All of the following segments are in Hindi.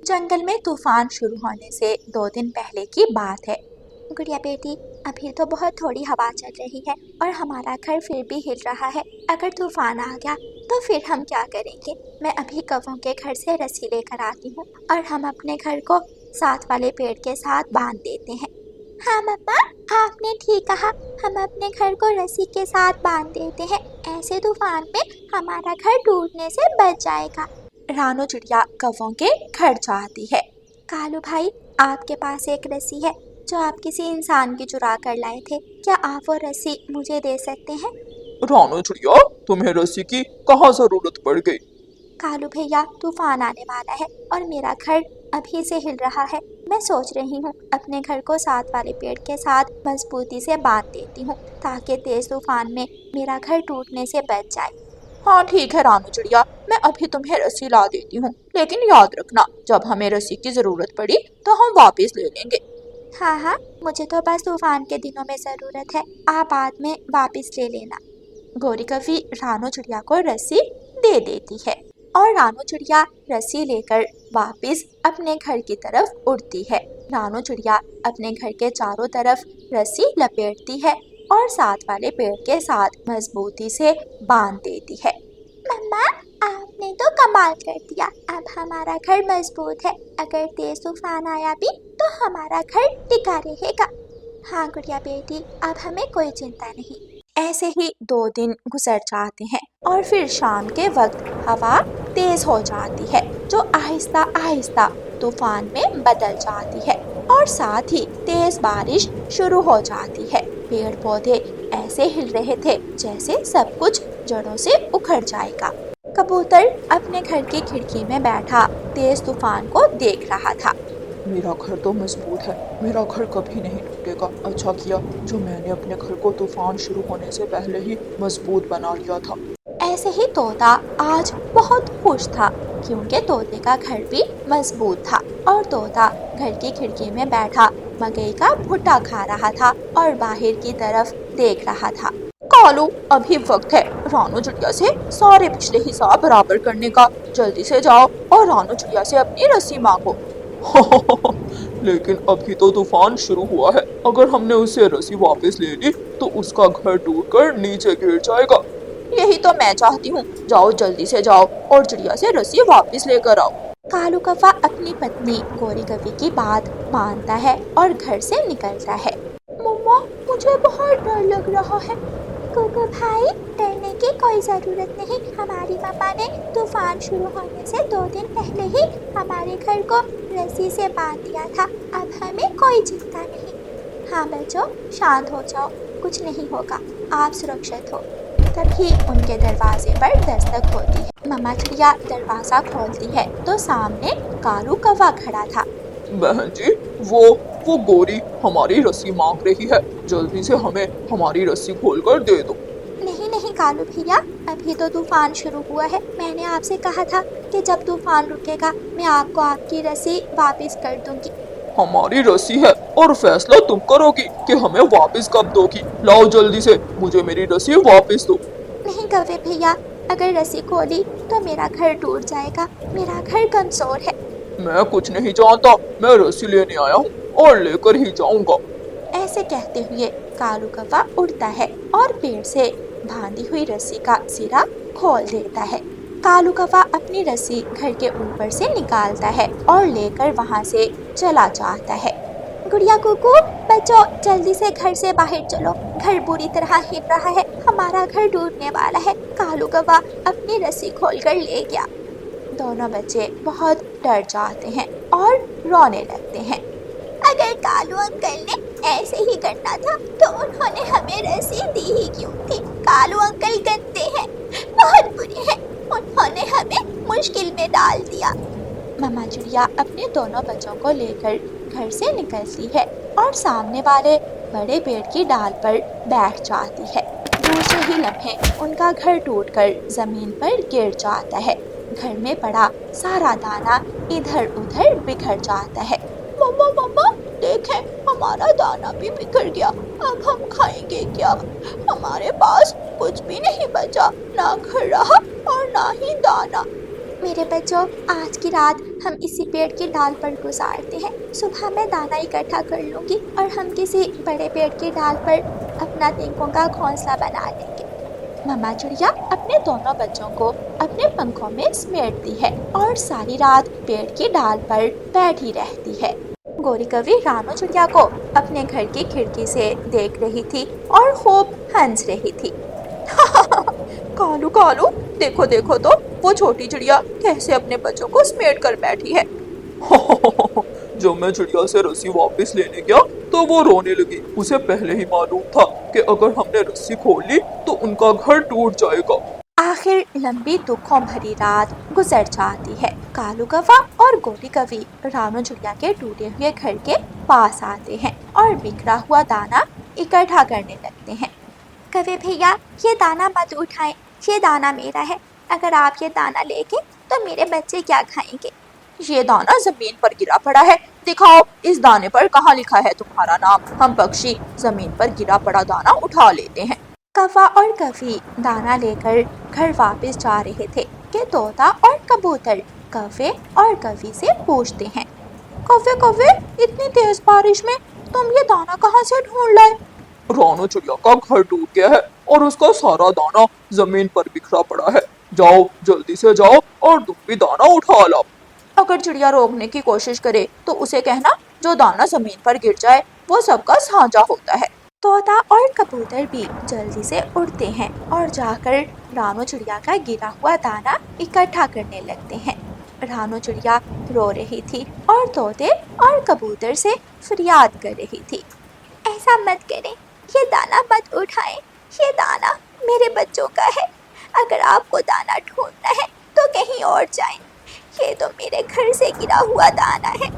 जंगल में तूफान शुरू होने से 2 दिन पहले की बात है। गुड़िया बेटी, अभी तो बहुत थोड़ी हवा चल रही है और हमारा घर फिर भी हिल रहा है। अगर तूफान आ गया तो फिर हम क्या करेंगे? मैं अभी कौवों के घर से रस्सी लेकर आती हूँ और हम अपने घर को साथ वाले पेड़ के साथ बांध देते हैं। हाँ मम्मा, आपने ठीक कहा, हम अपने घर को रस्सी के साथ बांध देते हैं। ऐसे तूफान में हमारा घर टूटने से बच जाएगा। रानू चिड़िया कौवों के घर जाती है। कालू भाई, आपके पास एक रस्सी है जो आप किसी इंसान की चुरा कर लाए थे। क्या आप वो रस्सी मुझे दे सकते हैं? रानू चिड़िया, तुम्हें रस्सी की कहाँ जरूरत पड़ गई? कालू भैया, तूफान आने वाला है और मेरा घर अभी से हिल रहा है। मैं सोच रही हूँ अपने घर को साथ वाले पेड़ के साथ मजबूती से बांध देती हूँ ताकि तेज तूफान में मेरा घर टूटने से बच जाए। हाँ ठीक है रानू चिड़िया, मैं अभी तुम्हें रस्सी ला देती हूँ, लेकिन याद रखना जब हमें रस्सी की जरूरत पड़ी तो हम वापस ले लेंगे। हाँ हाँ, मुझे तो बस तूफान के दिनों में जरूरत है, आप बाद में वापस ले लेना। गौरी कवि रानू चिड़िया को रस्सी दे देती है और रानू चिड़िया रस्सी लेकर वापस अपने घर की तरफ उड़ती है। रानू चिड़िया अपने घर के चारों तरफ रस्सी लपेटती है और साथ वाले पेड़ के साथ मजबूती से बांध देती है। मम्मा, आपने तो कमाल कर दिया। अब हमारा घर मजबूत है। अगर तेज तूफान आया भी तो हमारा घर टिका रहेगा। हाँ गुड़िया बेटी, अब हमें कोई चिंता नहीं। ऐसे ही 2 दिन गुजर जाते हैं और फिर शाम के वक्त हवा तेज हो जाती है जो आहिस्ता आहिस्ता तूफान में बदल जाती है और साथ ही तेज बारिश शुरू हो जाती है। पेड़ पौधे ऐसे हिल रहे थे जैसे सब कुछ जड़ों से उखड़ जाएगा। कबूतर अपने घर की खिड़की में बैठा तेज तूफान को देख रहा था। मेरा घर तो मजबूत है, मेरा घर कभी नहीं टूटेगा। अच्छा किया जो मैंने अपने घर को तूफान शुरू होने से पहले ही मजबूत बना लिया था। ऐसे ही तोता आज बहुत खुश था क्योंकि तोते का घर भी मजबूत था और तोता घर की खिड़की में बैठा मकई का भुट्टा खा रहा था और बाहर की तरफ देख रहा था। कालू, अभी वक्त है रानू चिड़िया से सारे पिछले हिसाब बराबर करने का। जल्दी से जाओ और रानू चिड़िया से अपनी रस्सी मांगो। लेकिन अभी तो तूफान शुरू हुआ है, अगर हमने उसे रस्सी वापस ले ली तो उसका घर टूटकर नीचे गिर जाएगा। यही तो मैं चाहती हूँ, जाओ जल्दी से जाओ और चिड़िया से रस्सी वापस लेकर आओ। कालू कौवा अपनी पत्नी गौरी कवि की बात मानता है और घर से निकलता है। मम्मा, मुझे बहुत डर लग रहा है। कुकू भाई, डरने की कोई जरूरत नहीं। हमारी मम्मा ने तूफान शुरू होने से 2 दिन पहले ही हमारे घर को रस्सी से बांध दिया था। अब हमें कोई चिंता नहीं। हाँ बच्चों, शांत हो जाओ, कुछ नहीं होगा, आप सुरक्षित हो। तभी उनके दरवाजे पर दस्तक होती है। मम्मा चिड़िया दरवाजा खोलती है तो सामने कालू कौवा खड़ा था। बहन जी, वो गौरी हमारी रस्सी मांग रही है, जल्दी से हमें हमारी रस्सी खोलकर दे दो। नहीं नहीं कालू भैया, अभी तो तूफान शुरू हुआ है। मैंने आपसे कहा था कि जब तूफान रुकेगा मैं आपको आपकी रस्सी वापस कर दूंगी। हमारी रस्सी है और फैसला तुम करोगी कि हमें वापस कब दोगी। लाओ जल्दी से मुझे मेरी रस्सी वापस दो। नहीं कौवे भैया, अगर रस्सी खोली तो मेरा घर टूट जाएगा। मेरा घर कमजोर है। मैं कुछ नहीं जानता, मैं रस्सी लेने आया हूँ और लेकर ही जाऊंगा। ऐसे कहते हुए कालू कौवा उड़ता है और पेड़ से बांधी हुई रस्सी का सिरा खोल देता है। कालू कौवा अपनी रस्सी घर के ऊपर से निकालता है और लेकर वहां से चला जाता है। गुड़िया कुकू, बच्चों जल्दी से घर से बाहर चलो, घर बुरी तरह हिल रहा है, हमारा घर टूटने वाला है। कालू कौवा अपनी रस्सी खोलकर ले गया। दोनों बच्चे बहुत डर जाते हैं और रोने लगते हैं। अगर कालू अंकल ने ऐसे ही करना था तो उन्होंने हमें रस्सी दी ही क्यों थी? कालू अंकल गंदे हैं, बहुत बुरे हैं, उन्होंने हमें मुश्किल में डाल दिया। मम्मा चिड़िया अपने दोनों बच्चों को लेकर घर से निकलती है और सामने वाले बड़े पेड़ की डाल पर बैठ जाती है। दूसरे ही लम्हे उनका घर टूटकर जमीन पर गिर जाता है। घर में पड़ा सारा दाना इधर उधर बिखर जाता है। मम्मा मम्मा, देखें हमारा दाना भी बिखर गया। अब हम खाएंगे क्या? हमारे पास कुछ भी नहीं बचा, ना घर रहा और ना ही दाना। मेरे बच्चों, आज की रात हम इसी पेड़ की डाल पर गुजारते हैं। सुबह मैं दाना इकट्ठा कर लूंगी और हम किसी बड़े पेड़ की डाल पर अपना तिनकों का घोंसला बना लेंगे। मम्मा चिड़िया अपने दोनों बच्चों को अपने पंखों में समेटती है और सारी रात पेड़ की डाल पर बैठी रहती है। गोरी कवि रानू चिड़िया को अपने घर की खिड़की से देख रही थी और खूब हंस रही थी। कालू कालू, देखो देखो तो वो छोटी चिड़िया कैसे अपने बच्चों को समेट कर बैठी है। जब मैं चिड़िया से रस्सी वापस लेने गया तो वो रोने लगी। उसे पहले ही मालूम था कि अगर हमने रस्सी खोल ली तो उनका घर टूट जाएगा। आखिर लंबी दुखों भरी रात गुजर जाती है। कालू कौवा और गोरी कवि रानू चिड़िया के टूटे हुए घर के पास आते हैं और बिखरा हुआ दाना इकट्ठा करने लगते हैं। कवि भैया, ये दाना मत उठाएं, ये दाना मेरा है। अगर आप ये दाना लेके तो मेरे बच्चे क्या खाएंगे? ये दाना जमीन पर गिरा पड़ा है, दिखाओ इस दाने पर कहाँ लिखा है तुम्हारा नाम। हम पक्षी जमीन पर गिरा पड़ा दाना उठा लेते हैं। कौवा और कवि दाना लेकर घर वापस जा रहे थे कि तोता और कबूतर कौवे और कवि से पूछते हैं, कौवे कौवे, इतनी तेज बारिश में तुम ये दाना कहाँ से ढूंढ लाए? रानू चिड़िया का घर टूट गया है और उसका सारा दाना जमीन पर बिखरा पड़ा है। जाओ, जल्दी से जाओ और तुम भी दाना उठा लाओ। अगर चिड़िया रोकने की कोशिश करे तो उसे कहना, जो दाना जमीन पर गिर जाए वो सबका साझा होता है। तोता और कबूतर भी जल्दी से उड़ते हैं और जाकर रानू चिड़िया का गिरा हुआ दाना इकट्ठा करने लगते हैं। रानू चिड़िया रो रही थी और तोते और कबूतर से फरियाद कर रही थी, ऐसा मत करें, ये दाना मत उठाएं, ये दाना मेरे बच्चों का है। अगर आपको दाना ढूंढना है तो कहीं और जाएं। ये तो मेरे घर से गिरा हुआ दाना है।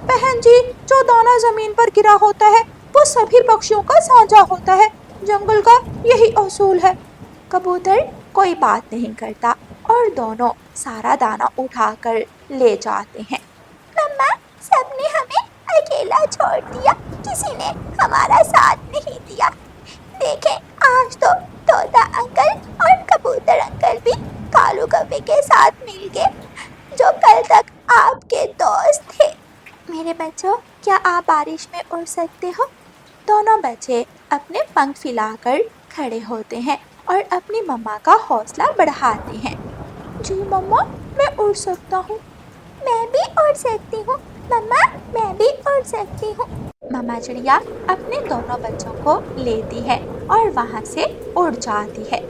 बहन जी, जो दाना जमीन पर गिरा होता है वो सभी पक्षियों का साझा होता है। जंगल का यही असूल है। कबूतर कोई बात नहीं करता और दोनों सारा दाना उठाकर ले जाते हैं। मम्मा, सबने हमें अकेला छोड़ दिया, किसी ने हमारा साथ नहीं दिया। देखें, आज तो तोता अंकल और कबूतर अंकल भी कालू कौवे के साथ मिल गए, जो कल तक आपके दोस्त थे। मेरे बच्चों, क्या आप बारिश में उड़ सकते हो? दोनों बच्चे अपने पंख फैलाकर खड़े होते हैं और अपनी मम्मा का हौसला बढ़ाते हैं। जी मम्मा, मैं उड़ सकता हूँ। मैं भी उड़ सकती हूँ मम्मा, मैं भी उड़ सकती हूँ। मम्मा चिड़िया अपने दोनों बच्चों को लेती है और वहाँ से उड़ जाती है।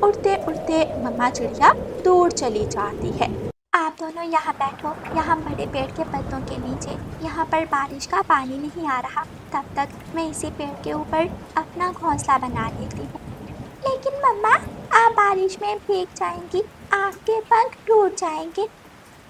उड़ते उड़ते मम्मा चिड़िया दूर चली जाती है। आप दोनों यहाँ बैठो, यहाँ बड़े पेड़ के पत्तों के नीचे। यहाँ पर बारिश का पानी नहीं आ रहा, तब तक मैं इसी पेड़ के ऊपर अपना घोंसला बना लेती हूँ। लेकिन मम्मा, आप बारिश में भीग जाएंगी, आपके पंख टूट जाएंगे।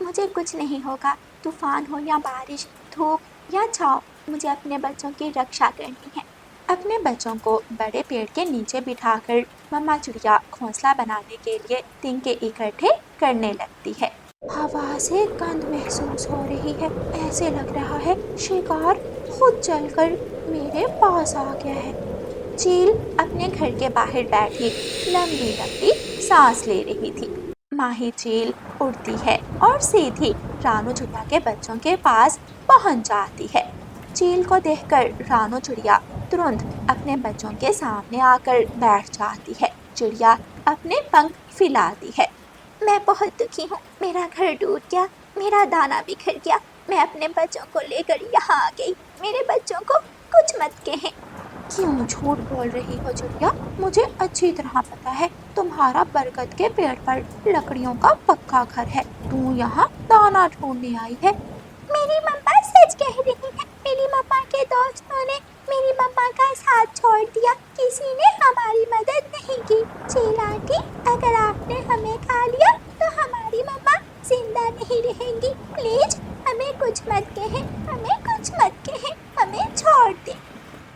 मुझे कुछ नहीं होगा, तूफान हो या बारिश, धूप या छाँव, मुझे अपने बच्चों की रक्षा करनी है। अपने बच्चों को बड़े पेड़ के नीचे बिठाकर मम्मा चिड़िया घोंसला बनाने के लिए तिनके इकट्ठे करने लगती है। हवा से गंध महसूस हो रही है, ऐसे लग रहा है शिकार खुद चलकर मेरे पास आ गया है। चील अपने घर के बाहर बैठी लंबी लंबी सांस ले रही थी। माही चील उड़ती है और सीधी रानू चिड़िया के बच्चों के पास पहुंच जाती है। चील को देखकर रानू चिड़िया तुरंत अपने बच्चों के सामने आकर बैठ जाती है। चिड़िया अपने पंख फैलाती है। मैं बहुत दुखी हूँ, मेरा घर टूट गया, मेरा दाना बिखर गया, मैं अपने बच्चों को लेकर यहाँ आ गई। मेरे बच्चों को कुछ मत कहें। क्यों झूठ बोल रही हो चिड़िया? मुझे अच्छी तरह पता है तुम्हारा बरगद के पेड़ पर लकड़ियों का पक्का घर है। तू यहाँ दाना ढूंढने आई है। मेरी मम्मा सच कह रही है। मेरी मम्मा के दोस्तों ने मेरी मम्मा का साथ छोड़ दिया, किसी ने हमारी मदद नहीं की। चील आंटी, अगर आपने हमें खा लिया तो हमारी मम्मा जिंदा नहीं रहेंगी। प्लीज हमें कुछ मत कहें, हमें कुछ मत कहें, हमें छोड़ दें।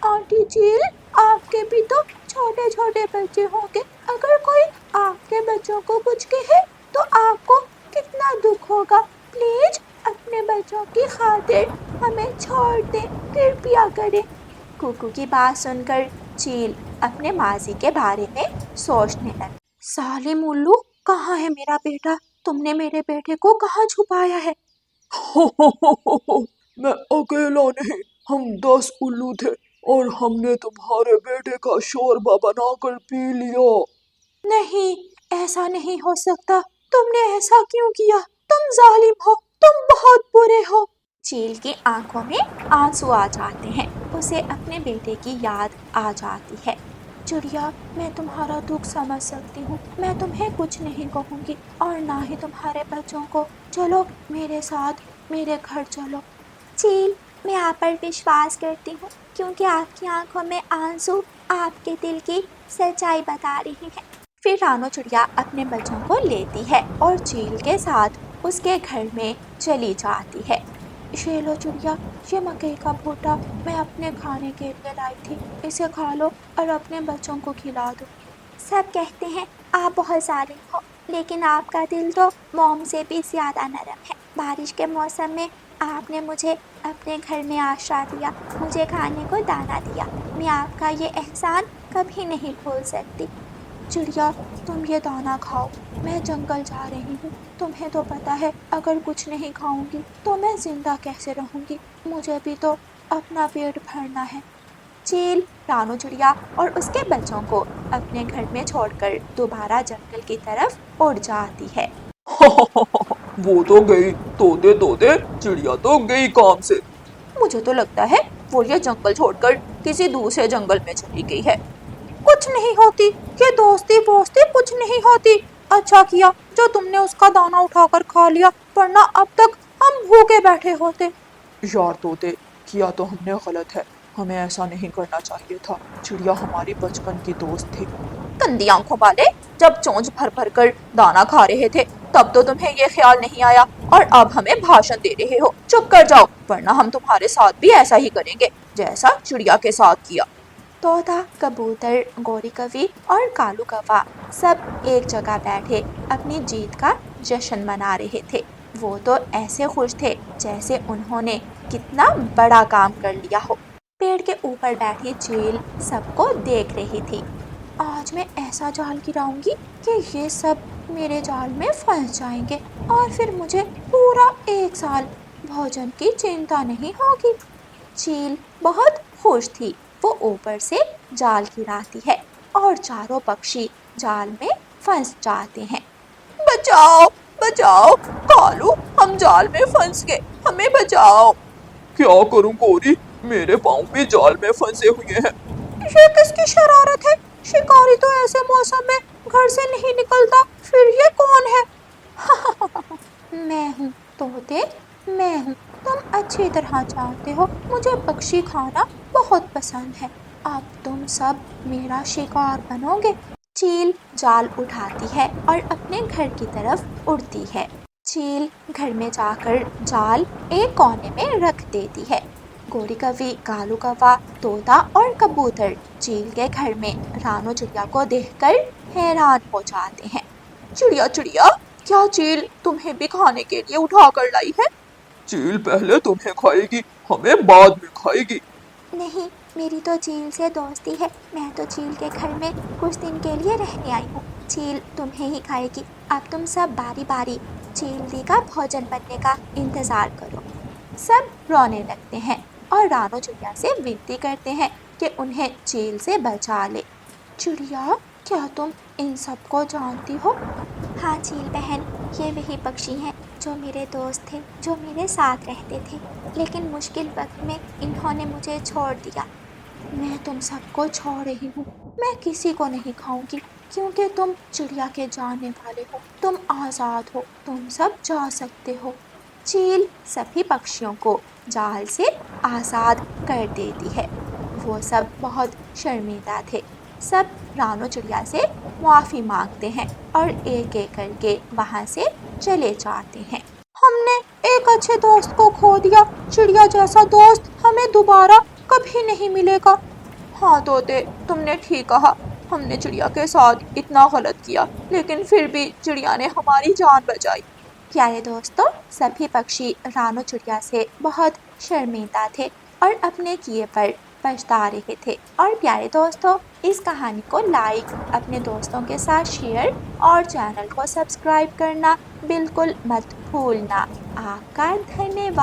आंटी चील, आपके भी तो छोटे छोटे बच्चे होंगे। अगर कोई आपके बच्चों को कुछ कहे तो आपको कितना दुख होगा। प्लीज अपने बच्चों की खातिर हमें छोड़ दें, कृपया करें। कुकू की बात सुनकर चील अपने माजी के बारे में सोचने लगी। साले मुल्लू, कहाँ है मेरा बेटा? तुमने मेरे बेटे को कहाँ छुपाया है? मैं अकेला नहीं, हम 10 उल्लू थे और हमने तुम्हारे बेटे का शोरबा बनाकर पी लिया। नहीं, ऐसा नहीं हो सकता। तुमने ऐसा क्यों किया? तुम जालिम हो, तुम बहुत बुरे हो। चील की आंखों में आंसू आ जाते हैं। उसे अपने बेटे की याद आ जाती है। चिड़िया, मैं तुम्हारा दुख समझ सकती हूँ। मैं तुम्हें कुछ नहीं कहूँगी और ना ही तुम्हारे बच्चों को। चलो मेरे साथ, मेरे घर चलो। चील, मैं आप पर विश्वास करती हूँ क्योंकि आपकी आंखों में आंसू आपके दिल की सच्चाई बता रही है। फिर रानो चिड़िया अपने बच्चों को लेती है और चील के साथ उसके घर में चली जाती है। ये लो चिड़िया, ये मकई का भुट्टा मैं अपने खाने के लिए लाई थी। इसे खा लो और अपने बच्चों को खिला दो। सब कहते हैं आप बहुत जालिम हो, लेकिन आपका दिल तो मोम से भी ज्यादा नरम है। बारिश के मौसम में आपने मुझे अपने घर में आश्रय दिया, मुझे खाने को दाना दिया। मैं आपका ये एहसान कभी नहीं भूल सकती। चिड़िया, तुम ये दाना खाओ, मैं जंगल जा रही हूँ। तुम्हें तो पता है अगर कुछ नहीं खाऊंगी तो मैं जिंदा कैसे रहूंगी। मुझे भी तो अपना पेट भरना है। चील रानो चिड़िया और उसके बच्चों को अपने घर में छोड़कर दोबारा जंगल की तरफ उड़ जाती है। वो तो गई, तोते तोते चिड़िया तो गई काम से। मुझे तो लगता है वो ये जंगल छोड़कर किसी दूसरे जंगल में चली गई है। कुछ नहीं होती, ये दोस्ती वोस्ती कुछ नहीं होती। अच्छा किया जो तुमने उसका दाना उठाकर खा लिया, वरना अब तक हम भूखे बैठे होते। यार तोते, किया तो हमने गलत है, हमें ऐसा नहीं करना चाहिए था। चिड़िया हमारी बचपन की दोस्त थी। गंदी आंखों वाले, जब चोंच भर भर कर दाना खा रहे थे तब तो तुम्हें ये ख्याल नहीं आया और अब हमें भाषण दे रहे हो। चुप कर जाओ, वरना हम तुम्हारे साथ भी ऐसा ही करेंगे जैसा चिड़िया के साथ किया। तोता, कबूतर, गोरी कवि और कालू कौवा सब एक जगह बैठे अपनी जीत का जश्न मना रहे थे। वो तो ऐसे खुश थे जैसे उन्होंने कितना बड़ा काम कर लिया हो। पेड़ के ऊपर बैठी चील सबको देख रही थी। आज मैं ऐसा जाल गिराऊंगी कि ये सब मेरे जाल में फंस जाएंगे और फिर मुझे पूरा 1 साल भोजन की चिंता नहीं होगी। चील बहुत खुश थी। वो ऊपर से जाल गिराती है और चारों पक्षी जाल में फंस जाते हैं। बचाओ बचाओ कालू, हम जाल में फंस गए, हमें बचाओ। क्या करूं गोरी, मेरे पाँव भी जाल में फंसे हुए हैं। ये किसकी शरारत है? शिकारी तो ऐसे मौसम में घर से नहीं निकलता, फिर ये कौन है? मैं हूँ तोते, मैं हूँ। तुम अच्छी तरह जानते हो मुझे पक्षी खाना बहुत पसंद है। अब तुम सब मेरा शिकार बनोगे। चील जाल उठाती है और अपने घर की तरफ उड़ती है। चील घर में जाकर जाल एक कोने में रख देती है। गोरी कवि, कालू कौवा, तोता और कबूतर चील के घर में रानो चिड़िया को देखकर हैरान हो जाते हैं। चिड़िया चिड़िया, क्या चील तुम्हें भी खाने के लिए उठा कर लाई है? चील पहले तुम्हें खाएगी, हमें बाद में खाएगी। नहीं, मेरी तो चील से दोस्ती है। मैं तो चील के घर में कुछ दिन के लिए रहने आई हूँ। चील तुम्हें ही खाएगी। अब तुम सब बारी बारी चील दी का भोजन बनने का इंतजार करो। सब रोने लगते हैं और रानो चिड़िया से विनती करते हैं कि उन्हें चील से बचा ले। चिड़िया, क्या तुम इन सबको जानती हो? हाँ चील बहन, ये वही पक्षी हैं जो मेरे दोस्त थे, जो मेरे साथ रहते थे, लेकिन मुश्किल वक्त में इन्होंने मुझे छोड़ दिया। मैं तुम सबको छोड़ रही हूँ। मैं किसी को नहीं खाऊंगी क्योंकि तुम चिड़िया के जानने वाले हो। तुम आज़ाद हो, तुम सब जा सकते हो। चील सभी पक्षियों को जाल से आज़ाद कर देती है। वो सब बहुत शर्मिंदा थे। सब रानो चिड़िया से माफ़ी मांगते हैं और एक एक करके वहाँ से चले जाते हैं। हमने एक अच्छे दोस्त को खो दिया। चिड़िया जैसा दोस्त हमें दोबारा कभी नहीं मिलेगा। हाँ तोते, तुमने ठीक कहा। हमने चिड़िया के साथ इतना गलत किया, लेकिन फिर भी चिड़िया ने हमारी जान बचाई। प्यारे दोस्तों, सभी पक्षी रानो चिड़िया से बहुत शर्मिंदा थे और अपने किए पर पछता रहे थे। और प्यारे दोस्तों, इस कहानी को लाइक, अपने दोस्तों के साथ शेयर और चैनल को सब्सक्राइब करना बिल्कुल मत भूलना। आपका धन्यवाद।